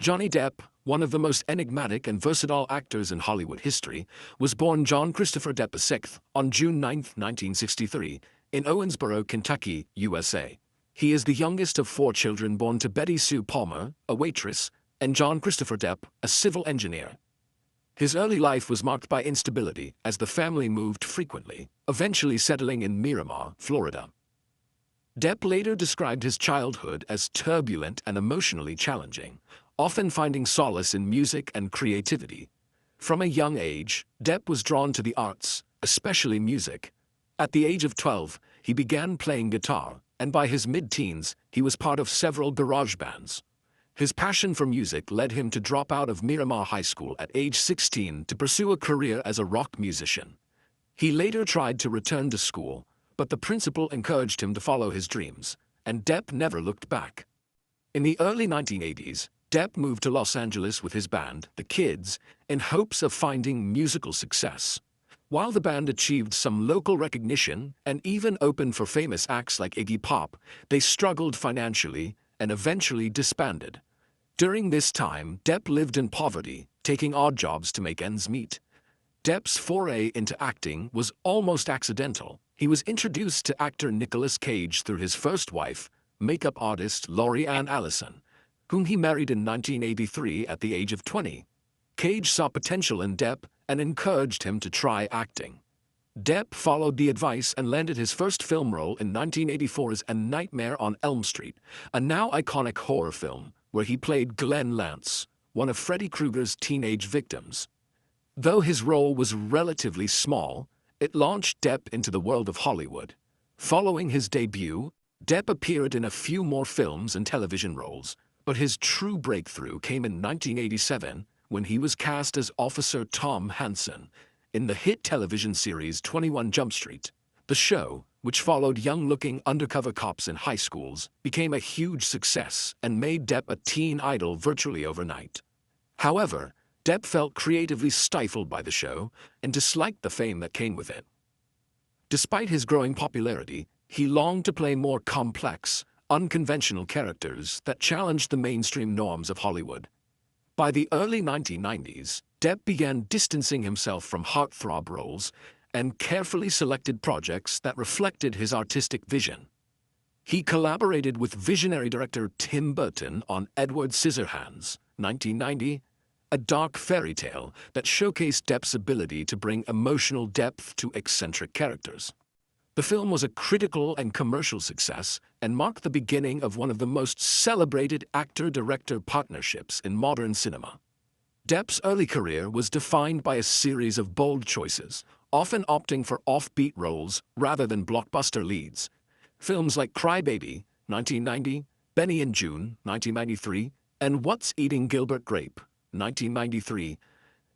Johnny Depp, one of the most enigmatic and versatile actors in Hollywood history, was born John Christopher Depp VI on June 9, 1963, in Owensboro, Kentucky, USA. He is the youngest of four children born to Betty Sue Palmer, a waitress, and John Christopher Depp, a civil engineer. His early life was marked by instability as the family moved frequently, eventually settling in Miramar, Florida. Depp later described his childhood as turbulent and emotionally challenging, often finding solace in music and creativity. From a young age, Depp was drawn to the arts, especially music. At the age of 12, he began playing guitar, and by his mid-teens, he was part of several garage bands. His passion for music led him to drop out of Miramar High School at age 16 to pursue a career as a rock musician. He later tried to return to school, but the principal encouraged him to follow his dreams, and Depp never looked back. In the early 1980s, Depp moved to Los Angeles with his band, The Kids, in hopes of finding musical success. While the band achieved some local recognition and even opened for famous acts like Iggy Pop, they struggled financially and eventually disbanded. During this time, Depp lived in poverty, taking odd jobs to make ends meet. Depp's foray into acting was almost accidental. He was introduced to actor Nicolas Cage through his first wife, makeup artist Laurie Ann Allison, whom he married in 1983 at the age of 20. Cage saw potential in Depp and encouraged him to try acting. Depp followed the advice and landed his first film role in 1984's A Nightmare on Elm Street, a now iconic horror film, where he played Glenn Lance, one of Freddy Krueger's teenage victims. Though his role was relatively small, it launched Depp into the world of Hollywood. Following his debut, Depp appeared in a few more films and television roles, but his true breakthrough came in 1987 when he was cast as Officer Tom Hansen in the hit television series 21 Jump Street. The show, which followed young-looking undercover cops in high schools, became a huge success and made Depp a teen idol virtually overnight. However, Depp felt creatively stifled by the show and disliked the fame that came with it. Despite his growing popularity, he longed to play more complex, unconventional characters that challenged the mainstream norms of Hollywood. By the early 1990s, Depp began distancing himself from heartthrob roles and carefully selected projects that reflected his artistic vision. He collaborated with visionary director Tim Burton on Edward Scissorhands, 1990, a dark fairy tale that showcased Depp's ability to bring emotional depth to eccentric characters. The film was a critical and commercial success and marked the beginning of one of the most celebrated actor-director partnerships in modern cinema. Depp's early career was defined by a series of bold choices, often opting for offbeat roles rather than blockbuster leads. Films like Cry Baby, 1990, Benny and June, 1993, and What's Eating Gilbert Grape, 1993,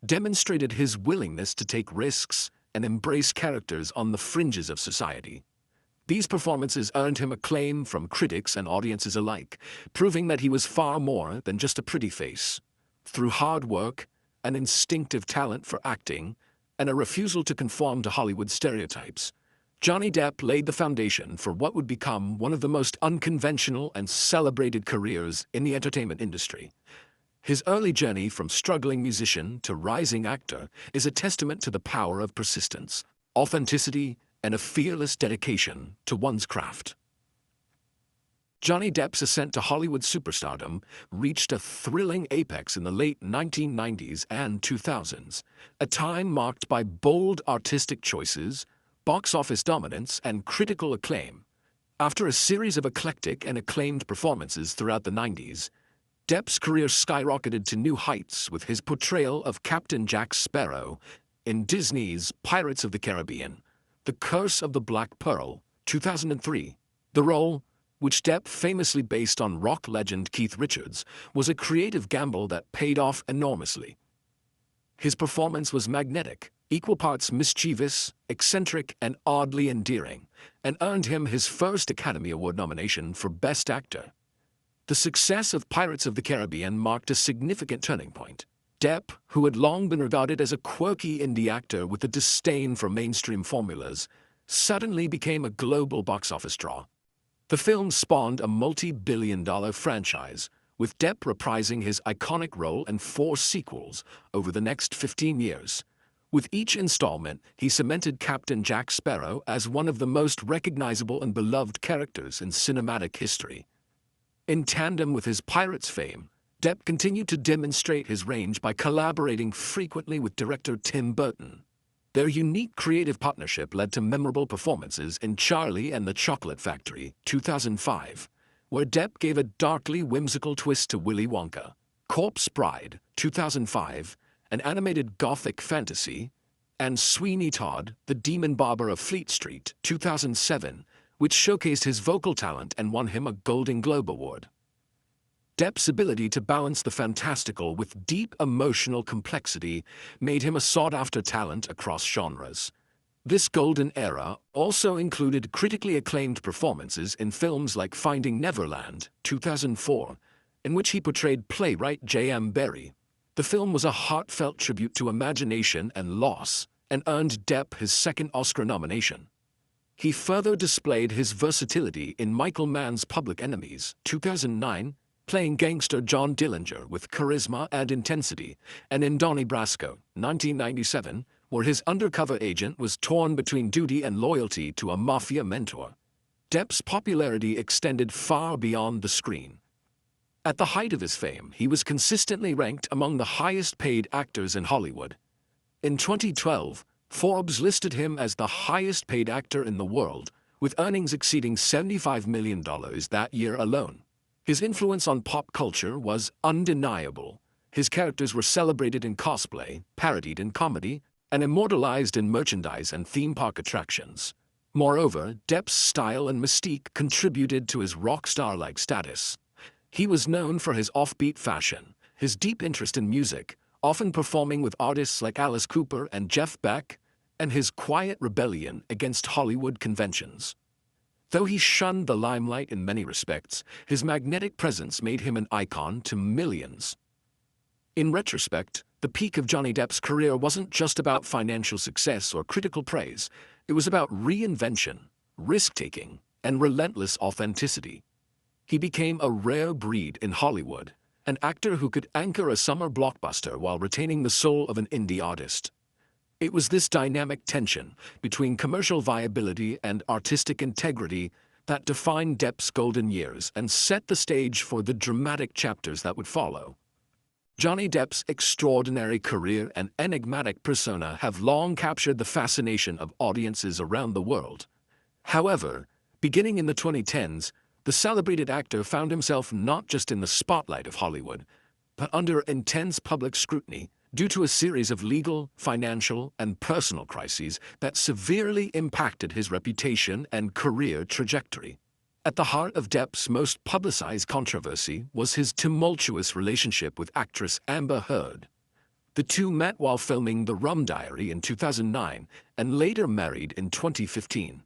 demonstrated his willingness to take risks and embrace characters on the fringes of society. These performances earned him acclaim from critics and audiences alike, proving that he was far more than just a pretty face. Through hard work, an instinctive talent for acting, and a refusal to conform to Hollywood stereotypes, Johnny Depp laid the foundation for what would become one of the most unconventional and celebrated careers in the entertainment industry. His early journey from struggling musician to rising actor is a testament to the power of persistence, authenticity, and a fearless dedication to one's craft. Johnny Depp's ascent to Hollywood superstardom reached a thrilling apex in the late 1990s and 2000s, a time marked by bold artistic choices, box office dominance, and critical acclaim. After a series of eclectic and acclaimed performances throughout the 90s, Depp's career skyrocketed to new heights with his portrayal of Captain Jack Sparrow in Disney's Pirates of the Caribbean, The Curse of the Black Pearl, 2003. The role, which Depp famously based on rock legend Keith Richards, was a creative gamble that paid off enormously. His performance was magnetic, equal parts mischievous, eccentric, and oddly endearing, and earned him his first Academy Award nomination for Best Actor. The success of Pirates of the Caribbean marked a significant turning point. Depp, who had long been regarded as a quirky indie actor with a disdain for mainstream formulas, suddenly became a global box office draw. The film spawned a multi-billion-dollar franchise, with Depp reprising his iconic role in 4 sequels over the next 15 years. With each installment, he cemented Captain Jack Sparrow as one of the most recognizable and beloved characters in cinematic history. In tandem with his Pirates fame, Depp continued to demonstrate his range by collaborating frequently with director Tim Burton. Their unique creative partnership led to memorable performances in Charlie and the Chocolate Factory, 2005, where Depp gave a darkly whimsical twist to Willy Wonka, Corpse Bride, 2005, an animated gothic fantasy, and Sweeney Todd, the Demon Barber of Fleet Street, 2007, which showcased his vocal talent and won him a Golden Globe Award. Depp's ability to balance the fantastical with deep emotional complexity made him a sought-after talent across genres. This golden era also included critically acclaimed performances in films like Finding Neverland, 2004, in which he portrayed playwright J.M. Barrie. The film was a heartfelt tribute to imagination and loss, and earned Depp his 2nd Oscar nomination. He further displayed his versatility in Michael Mann's Public Enemies, 2009, playing gangster John Dillinger with charisma and intensity, and in Donnie Brasco, 1997, where his undercover agent was torn between duty and loyalty to a mafia mentor. Depp's popularity extended far beyond the screen. At the height of his fame, he was consistently ranked among the highest-paid actors in Hollywood. In 2012, Forbes listed him as the highest-paid actor in the world, with earnings exceeding $75 million that year alone. His influence on pop culture was undeniable. His characters were celebrated in cosplay, parodied in comedy, and immortalized in merchandise and theme park attractions. Moreover, Depp's style and mystique contributed to his rock star-like status. He was known for his offbeat fashion, his deep interest in music, often performing with artists like Alice Cooper and Jeff Beck, and his quiet rebellion against Hollywood conventions. Though he shunned the limelight in many respects, his magnetic presence made him an icon to millions. In retrospect, the peak of Johnny Depp's career wasn't just about financial success or critical praise. It was about reinvention, risk-taking, and relentless authenticity. He became a rare breed in Hollywood, an actor who could anchor a summer blockbuster while retaining the soul of an indie artist. It was this dynamic tension between commercial viability and artistic integrity that defined Depp's golden years and set the stage for the dramatic chapters that would follow. Johnny Depp's extraordinary career and enigmatic persona have long captured the fascination of audiences around the world. However, beginning in the 2010s, the celebrated actor found himself not just in the spotlight of Hollywood, but under intense public scrutiny due to a series of legal, financial, and personal crises that severely impacted his reputation and career trajectory. At the heart of Depp's most publicized controversy was his tumultuous relationship with actress Amber Heard. The two met while filming The Rum Diary in 2009 and later married in 2015.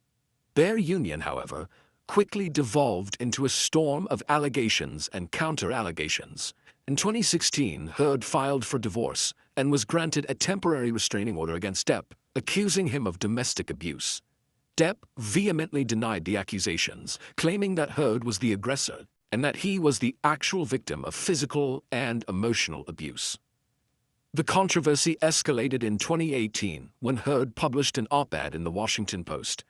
Their union, however, quickly devolved into a storm of allegations and counter-allegations. In 2016, Heard filed for divorce and was granted a temporary restraining order against Depp, accusing him of domestic abuse. Depp vehemently denied the accusations, claiming that Heard was the aggressor and that he was the actual victim of physical and emotional abuse. The controversy escalated in 2018 when Heard published an op-ed in the Washington Post,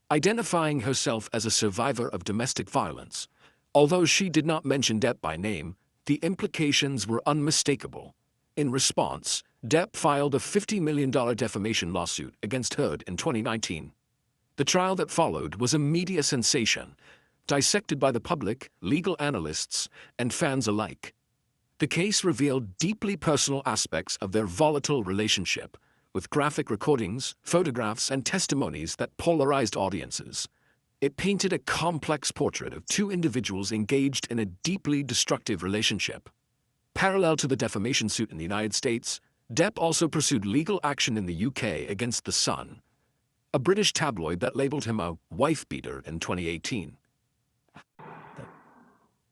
identifying herself as a survivor of domestic violence. Although she did not mention Depp by name, the implications were unmistakable. In response, Depp filed a $50 million defamation lawsuit against Heard in 2019. The trial that followed was a media sensation, dissected by the public, legal analysts, and fans alike. The case revealed deeply personal aspects of their volatile relationship, with graphic recordings, photographs, and testimonies that polarized audiences. It painted a complex portrait of two individuals engaged in a deeply destructive relationship. Parallel to the defamation suit in the United States, Depp also pursued legal action in the UK against The Sun, a British tabloid that labeled him a wife-beater in 2018.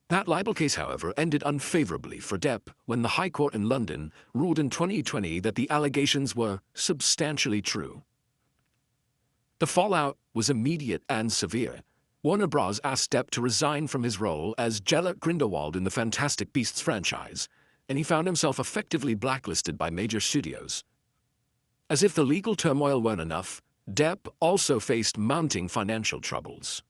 That libel case, however, ended unfavorably for Depp when the High Court in London ruled in 2020 that the allegations were substantially true. The fallout was immediate and severe. Warner Bros. Asked Depp to resign from his role as Gellert Grindelwald in the Fantastic Beasts franchise, and he found himself effectively blacklisted by major studios. As if the legal turmoil weren't enough, Depp also faced mounting financial troubles.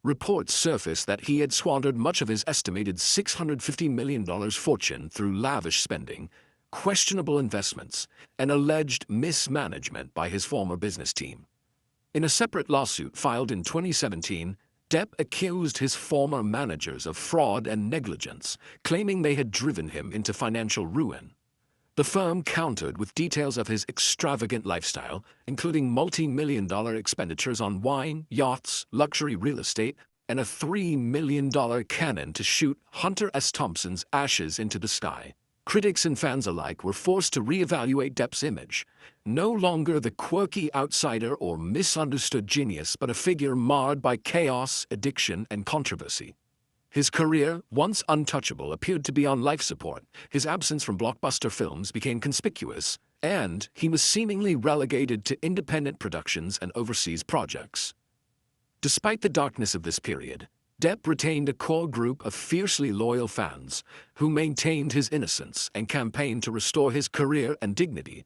Reports surfaced that he had squandered much of his estimated $650 million fortune through lavish spending, questionable investments, and alleged mismanagement by his former business team. In a separate lawsuit filed in 2017, Depp accused his former managers of fraud and negligence, claiming they had driven him into financial ruin. The firm countered with details of his extravagant lifestyle, including multi-million-dollar expenditures on wine, yachts, luxury real estate, and a $3 million cannon to shoot Hunter S. Thompson's ashes into the sky. Critics and fans alike were forced to reevaluate Depp's image. No longer the quirky outsider or misunderstood genius, but a figure marred by chaos, addiction, and controversy. His career, once untouchable, appeared to be on life support. His absence from blockbuster films became conspicuous, and he was seemingly relegated to independent productions and overseas projects. Despite the darkness of this period, Depp retained a core group of fiercely loyal fans who maintained his innocence and campaigned to restore his career and dignity.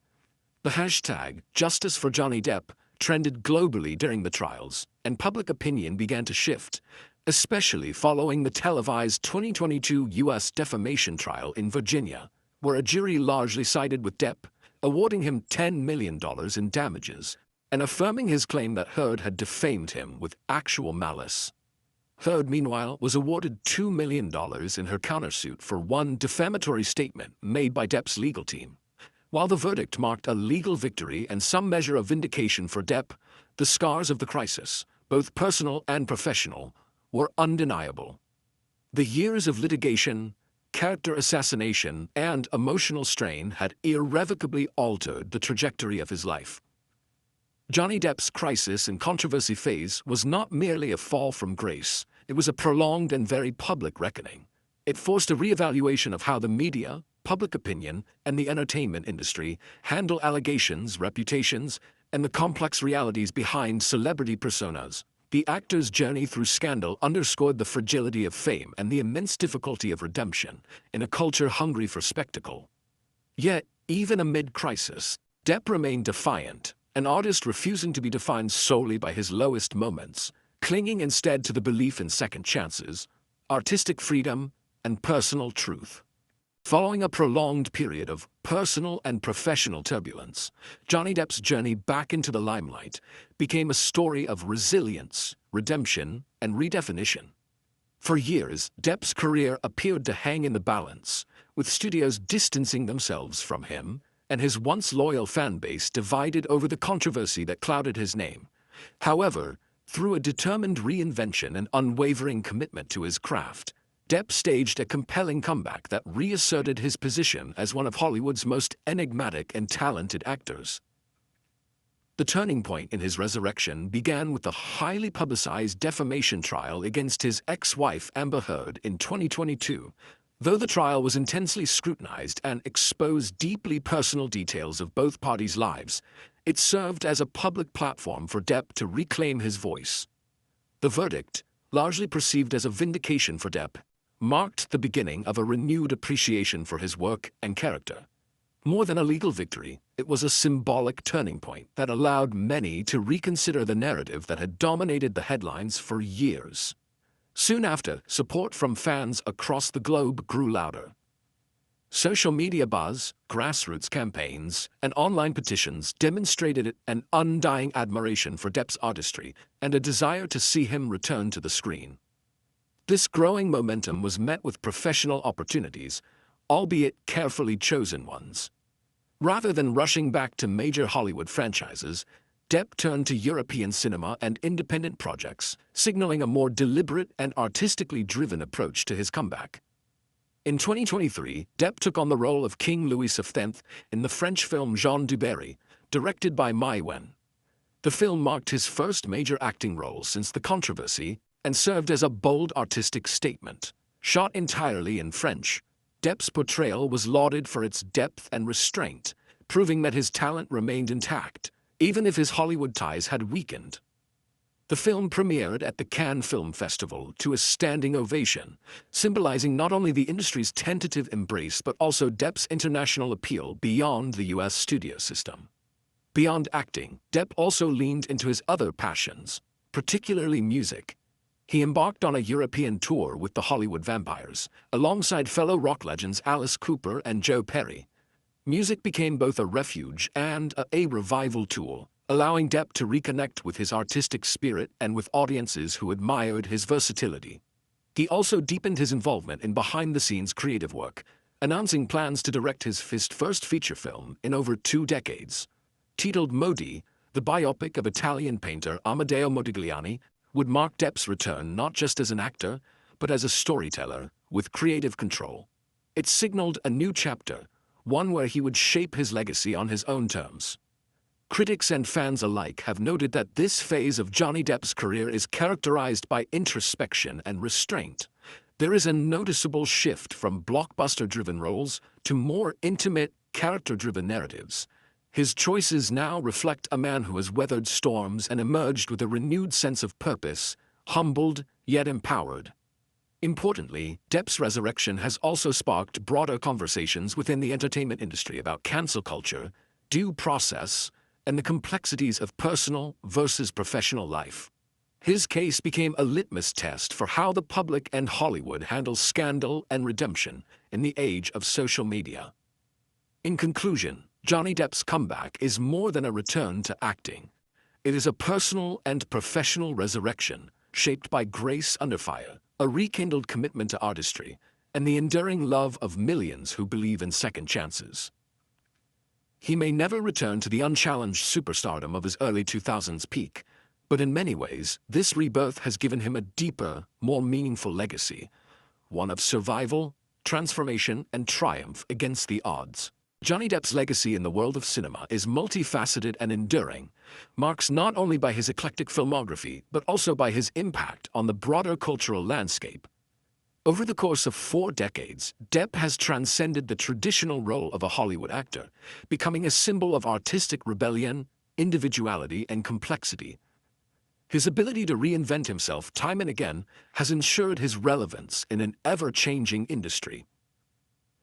The hashtag Justice for Johnny Depp trended globally during the trials, and public opinion began to shift, especially following the televised 2022 U.S. defamation trial in Virginia, where a jury largely sided with Depp, awarding him $10 million in damages and affirming his claim that Heard had defamed him with actual malice. Heard, meanwhile, was awarded $2 million in her countersuit for one defamatory statement made by Depp's legal team. While the verdict marked a legal victory and some measure of vindication for Depp, the scars of the crisis, both personal and professional, were undeniable. The years of litigation, character assassination, and emotional strain had irrevocably altered the trajectory of his life. Johnny Depp's crisis and controversy phase was not merely a fall from grace, it was a prolonged and very public reckoning. It forced a reevaluation of how the media, public opinion, and the entertainment industry handle allegations, reputations, and the complex realities behind celebrity personas. The actor's journey through scandal underscored the fragility of fame and the immense difficulty of redemption in a culture hungry for spectacle. Yet, even amid crisis, Depp remained defiant, an artist refusing to be defined solely by his lowest moments, clinging instead to the belief in second chances, artistic freedom, and personal truth. Following a prolonged period of personal and professional turbulence, Johnny Depp's journey back into the limelight became a story of resilience, redemption, and redefinition. For years, Depp's career appeared to hang in the balance, with studios distancing themselves from him and his once loyal fan base divided over the controversy that clouded his name. However, through a determined reinvention and unwavering commitment to his craft, Depp staged a compelling comeback that reasserted his position as one of Hollywood's most enigmatic and talented actors. The turning point in his resurrection began with the highly publicized defamation trial against his ex-wife Amber Heard in 2022. Though the trial was intensely scrutinized and exposed deeply personal details of both parties' lives, it served as a public platform for Depp to reclaim his voice. The verdict, largely perceived as a vindication for Depp, marked the beginning of a renewed appreciation for his work and character. More than a legal victory, it was a symbolic turning point that allowed many to reconsider the narrative that had dominated the headlines for years. Soon after, support from fans across the globe grew louder. Social media buzz, grassroots campaigns, and online petitions demonstrated an undying admiration for Depp's artistry and a desire to see him return to the screen. This growing momentum was met with professional opportunities, albeit carefully chosen ones. Rather than rushing back to major Hollywood franchises, Depp turned to European cinema and independent projects, signaling a more deliberate and artistically driven approach to his comeback. In 2023, Depp took on the role of King Louis X in the French film Jean du Barry, directed by Mai Wen. The film marked his first major acting role since the controversy and served as a bold artistic statement. Shot entirely in French, Depp's portrayal was lauded for its depth and restraint, proving that his talent remained intact, even if his Hollywood ties had weakened. The film premiered at the Cannes Film Festival to a standing ovation, symbolizing not only the industry's tentative embrace but also Depp's international appeal beyond the US studio system. Beyond acting, Depp also leaned into his other passions, particularly music. He embarked on a European tour with the Hollywood Vampires, alongside fellow rock legends Alice Cooper and Joe Perry. Music became both a refuge and a revival tool, allowing Depp to reconnect with his artistic spirit and with audiences who admired his versatility. He also deepened his involvement in behind-the-scenes creative work, announcing plans to direct his first feature film in over 2 decades. Titled Modi, the biopic of Italian painter Amedeo Modigliani would mark Depp's return not just as an actor, but as a storyteller with creative control. It signaled a new chapter, one where he would shape his legacy on his own terms. Critics and fans alike have noted that this phase of Johnny Depp's career is characterized by introspection and restraint. There is a noticeable shift from blockbuster-driven roles to more intimate, character-driven narratives. His choices now reflect a man who has weathered storms and emerged with a renewed sense of purpose, humbled yet empowered. Importantly, Depp's resurrection has also sparked broader conversations within the entertainment industry about cancel culture, due process, and the complexities of personal versus professional life. His case became a litmus test for how the public and Hollywood handle scandal and redemption in the age of social media. In conclusion, Johnny Depp's comeback is more than a return to acting. It is a personal and professional resurrection, shaped by grace under fire, a rekindled commitment to artistry, and the enduring love of millions who believe in second chances. He may never return to the unchallenged superstardom of his early 2000s peak, but in many ways, this rebirth has given him a deeper, more meaningful legacy, one of survival, transformation, and triumph against the odds. Johnny Depp's legacy in the world of cinema is multifaceted and enduring, marked not only by his eclectic filmography, but also by his impact on the broader cultural landscape. Over the course of 4 decades, Depp has transcended the traditional role of a Hollywood actor, becoming a symbol of artistic rebellion, individuality, and complexity. His ability to reinvent himself time and again has ensured his relevance in an ever-changing industry.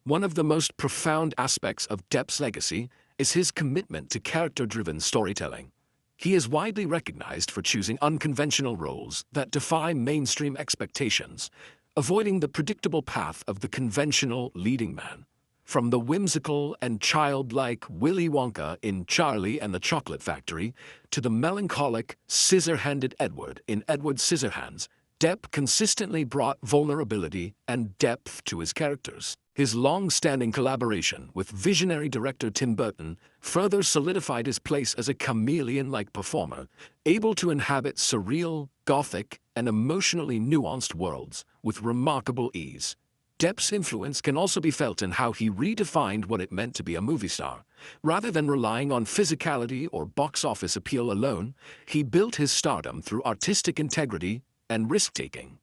One of the most profound aspects of Depp's legacy is his commitment to character-driven storytelling. He is widely recognized for choosing unconventional roles that defy mainstream expectations, avoiding the predictable path of the conventional leading man. From the whimsical and childlike Willy Wonka in Charlie and the Chocolate Factory to the melancholic, scissor-handed Edward in Edward Scissorhands, Depp consistently brought vulnerability and depth to his characters. His long-standing collaboration with visionary director Tim Burton further solidified his place as a chameleon-like performer, able to inhabit surreal, gothic, and emotionally nuanced worlds with remarkable ease. Depp's influence can also be felt in how he redefined what it meant to be a movie star. Rather than relying on physicality or box office appeal alone, he built his stardom through artistic integrity and risk-taking.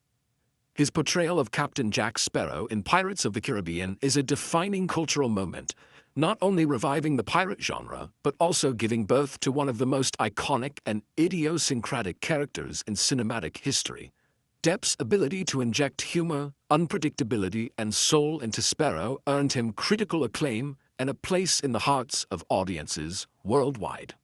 His portrayal of Captain Jack Sparrow in Pirates of the Caribbean is a defining cultural moment, not only reviving the pirate genre, but also giving birth to one of the most iconic and idiosyncratic characters in cinematic history. Depp's ability to inject humor, unpredictability, and soul into Sparrow earned him critical acclaim and a place in the hearts of audiences worldwide.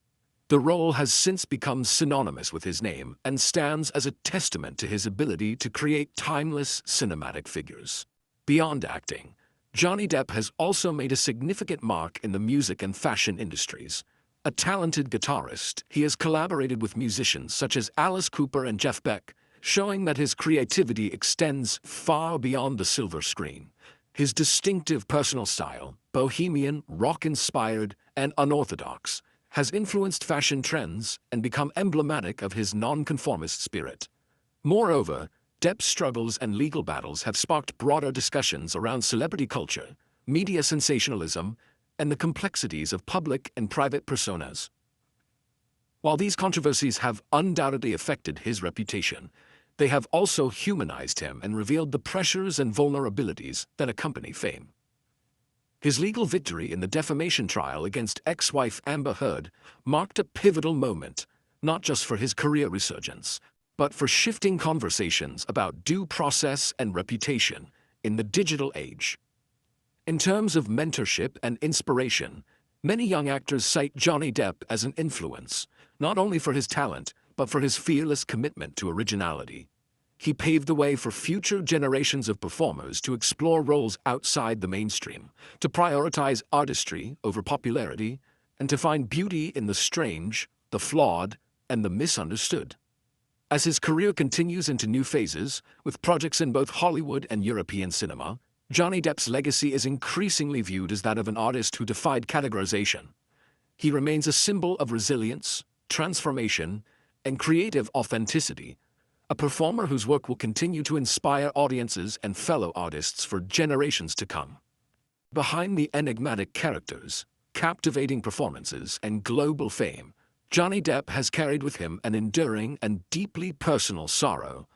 The role has since become synonymous with his name and stands as a testament to his ability to create timeless cinematic figures. Beyond acting, Johnny Depp has also made a significant mark in the music and fashion industries. A talented guitarist, he has collaborated with musicians such as Alice Cooper and Jeff Beck, showing that his creativity extends far beyond the silver screen. His distinctive personal style, bohemian, rock-inspired, and unorthodox, has influenced fashion trends and become emblematic of his nonconformist spirit. Moreover, Depp's struggles and legal battles have sparked broader discussions around celebrity culture, media sensationalism, and the complexities of public and private personas. While these controversies have undoubtedly affected his reputation, they have also humanized him and revealed the pressures and vulnerabilities that accompany fame. His legal victory in the defamation trial against ex-wife Amber Heard marked a pivotal moment, not just for his career resurgence, but for shifting conversations about due process and reputation in the digital age. In terms of mentorship and inspiration, many young actors cite Johnny Depp as an influence, not only for his talent, but for his fearless commitment to originality. He paved the way for future generations of performers to explore roles outside the mainstream, to prioritize artistry over popularity, and to find beauty in the strange, the flawed, and the misunderstood. As his career continues into new phases, with projects in both Hollywood and European cinema, Johnny Depp's legacy is increasingly viewed as that of an artist who defied categorization. He remains a symbol of resilience, transformation, and creative authenticity, a performer whose work will continue to inspire audiences and fellow artists for generations to come. Behind the enigmatic characters, captivating performances, and global fame, Johnny Depp has carried with him an enduring and deeply personal sorrow,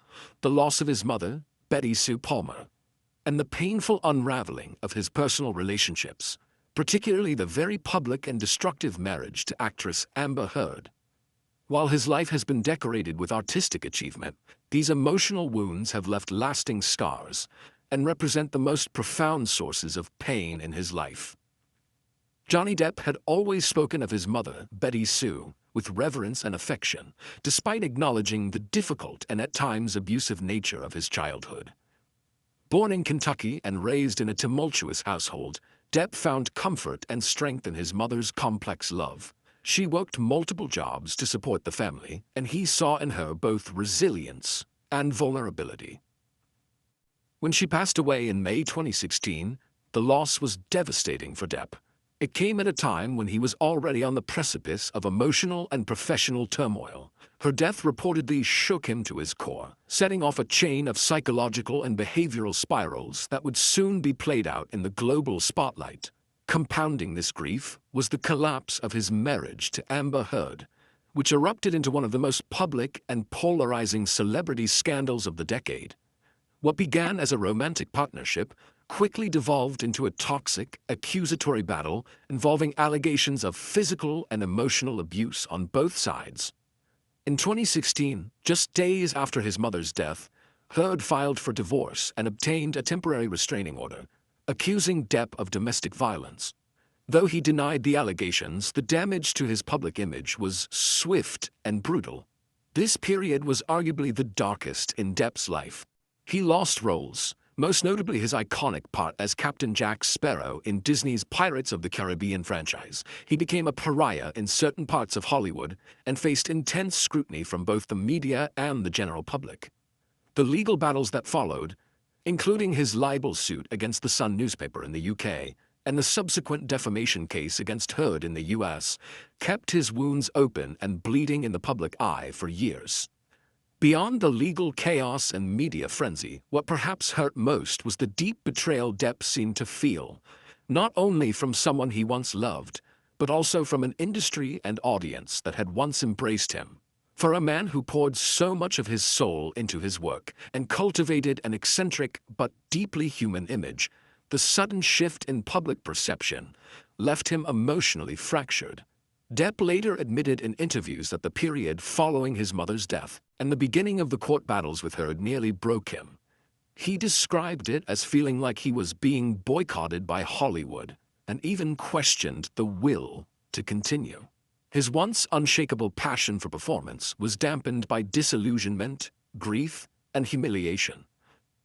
the loss of his mother, Betty Sue Palmer, and the painful unraveling of his personal relationships, particularly the very public and destructive marriage to actress Amber Heard. While his life has been decorated with artistic achievement, these emotional wounds have left lasting scars and represent the most profound sources of pain in his life. Johnny Depp had always spoken of his mother, Betty Sue, with reverence and affection, despite acknowledging the difficult and at times abusive nature of his childhood. Born in Kentucky and raised in a tumultuous household, Depp found comfort and strength in his mother's complex love. She worked multiple jobs to support the family, and he saw in her both resilience and vulnerability. When she passed away in May 2016, the loss was devastating for Depp. It came at a time when he was already on the precipice of emotional and professional turmoil. Her death reportedly shook him to his core, setting off a chain of psychological and behavioral spirals that would soon be played out in the global spotlight. Compounding this grief was the collapse of his marriage to Amber Heard, which erupted into one of the most public and polarizing celebrity scandals of the decade. What began as a romantic partnership quickly devolved into a toxic, accusatory battle involving allegations of physical and emotional abuse on both sides. In 2016, just days after his mother's death, Heard filed for divorce and obtained a temporary restraining order, accusing Depp of domestic violence. Though he denied the allegations, the damage to his public image was swift and brutal. This period was arguably the darkest in Depp's life. He lost roles, most notably his iconic part as Captain Jack Sparrow in Disney's Pirates of the Caribbean franchise. He became a pariah in certain parts of Hollywood and faced intense scrutiny from both the media and the general public. The legal battles that followed, including his libel suit against the Sun newspaper in the UK and the subsequent defamation case against Heard in the US, kept his wounds open and bleeding in the public eye for years. Beyond the legal chaos and media frenzy, what perhaps hurt most was the deep betrayal Depp seemed to feel, not only from someone he once loved, but also from an industry and audience that had once embraced him. For a man who poured so much of his soul into his work and cultivated an eccentric but deeply human image, the sudden shift in public perception left him emotionally fractured. Depp later admitted in interviews that the period following his mother's death and the beginning of the court battles with her nearly broke him. He described it as feeling like he was being boycotted by Hollywood and even questioned the will to continue. His once unshakable passion for performance was dampened by disillusionment, grief, and humiliation.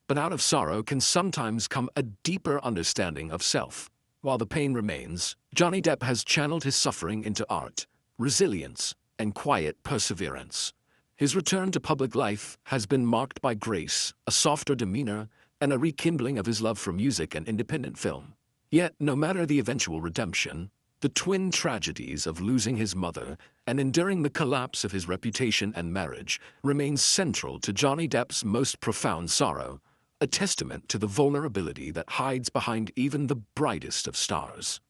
But out of sorrow can sometimes come a deeper understanding of self. While the pain remains, Johnny Depp has channeled his suffering into art, resilience, and quiet perseverance. His return to public life has been marked by grace, a softer demeanor, and a rekindling of his love for music and independent film. Yet, no matter the eventual redemption, the twin tragedies of losing his mother and enduring the collapse of his reputation and marriage remain central to Johnny Depp's most profound sorrow, a testament to the vulnerability that hides behind even the brightest of stars.